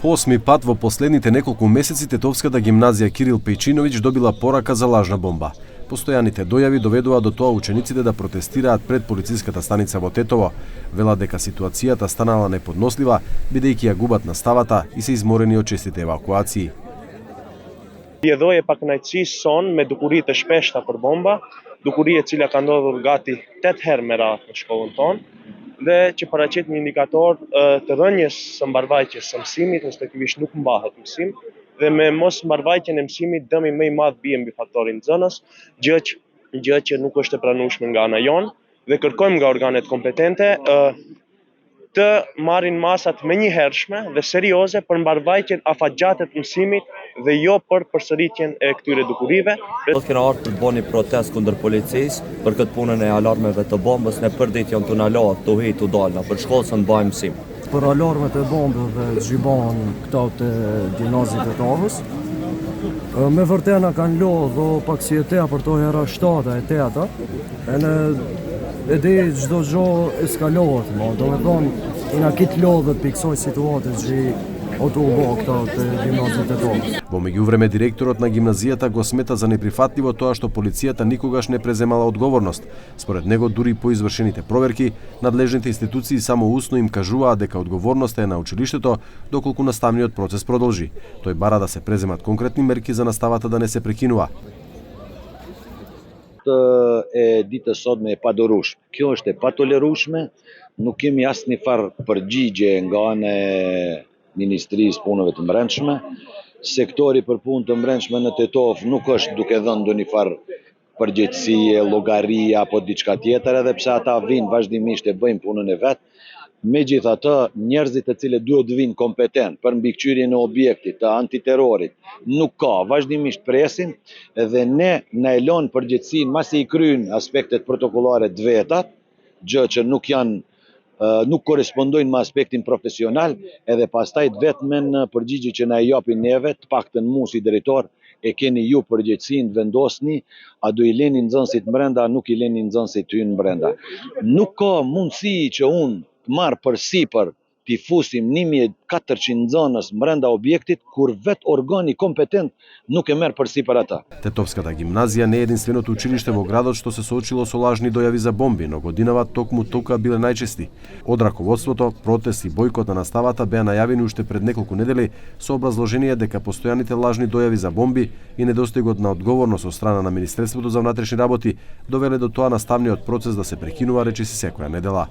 По осми пат во последните неколку месеци Тетовската гимназија Кирил Пејчиновиќ добила порака за лажна бомба. Постојаните дојави доведува до тоа учениците да протестираат пред полициската станица во Тетово. Велат дека ситуацијата станала неподнослива, бидејќи ја губат наставата и се изморени од честите евакуации. Djedhoj e pakënaqësisë son me dukuri të shpeshta për bomba, dukuri e cila ka ndodhur gati 8 herë me radhë në shkollën tonë, dhe që paraqit një indikator të rënjes së mbarvajtjes së mësimit, respektivisht nuk mbahet mësim, dhe me mos mbarvajtjen e mësimit dëmi më i madh bie mbi faktorin nxënës, gjë që nuk është e pranueshme nga ana jonë, dhe kërkojmë nga organet kompetente të marrin masat menjëhershme dhe serioze për mbarvajtjen afatgjatë të mësimit dhe jo për përsëritjen e këtyre dukurive. Do të kena ardhur të bëni protestë kundër policisë për këtë punën e alarmeve të bombës, ne përdit janë të nalohet të hitë të dalna për shkollë së në bëjmë mësim. Për alarmet e bombëve zhjiban këta të gjimnazit e Tavës. Me vërtena kanë lodhë dhe pak si e tea për to hera 7 e 8, e di gjdo gjo eskalohet, do me thonë, ina kitë lodhët për kësoj situatës që ото këta të gjimnazit e Tavës. Во меѓувреме директорот на гимназијата го смета за неприфатливо тоа што полицијата никогаш не преземала одговорност. Според него, дури по извршените проверки, надлежните институции само усно им кажуваа дека одговорноста е на училиштето доколку наставниот процес продолжи. Тој бара да се преземат конкретни мерки за наставата да не се прекинува. E ditës sotme e padorueshme. Kjo është e patolerueshme, nuk kemi asnjë farë përgjigje nga ana e Ministrisë Punëve të Brendshme. Sektori për punë të brendshme në Tetov nuk është duke dhënë ndonjë farë përgjegjësie, llogari apo diçka tjetër, edhe pse ata vinë vazhdimisht e bëjnë punën e vet. Megjithatë, njerëzit të cilët duhet të vinë kompetent për mbikëqyrjen e objektit të antiterrorit nuk ka, vazhdimisht presin dhe ne na e lën përgjegjësinë masi i kryejnë aspektet protokollare të veta, gjë që nuk korrespondojnë me aspektin profesional, edhe pastaj të vetmen përgjigje që na e japin neve, të paktën mua si drejtor, e keni ju përgjegjësinë të vendosni, a do i leni nxënësit brenda, a nuk i leni nxënësit hyjnë brenda. Nuk ka mundësi që unë të marr përsipër t'i fusim 1400 nxënës brenda objektit, kur vet organi kompetent nuk e merr përsipër ата. Тетовската гимназија не е единственото училиште во градот што се соочило со лажни дојави за бомби, но годинава токму тука биле најчести. Од раководството, протест и бојкот на наставата беа најавени уште пред неколку недели со образложение дека постојаните лажни дојави за бомби и недостигот на одговорност од страна на Министерството за внатрешни работи довеле до тоа наставниот процес да се прекинува речиси секоја недела.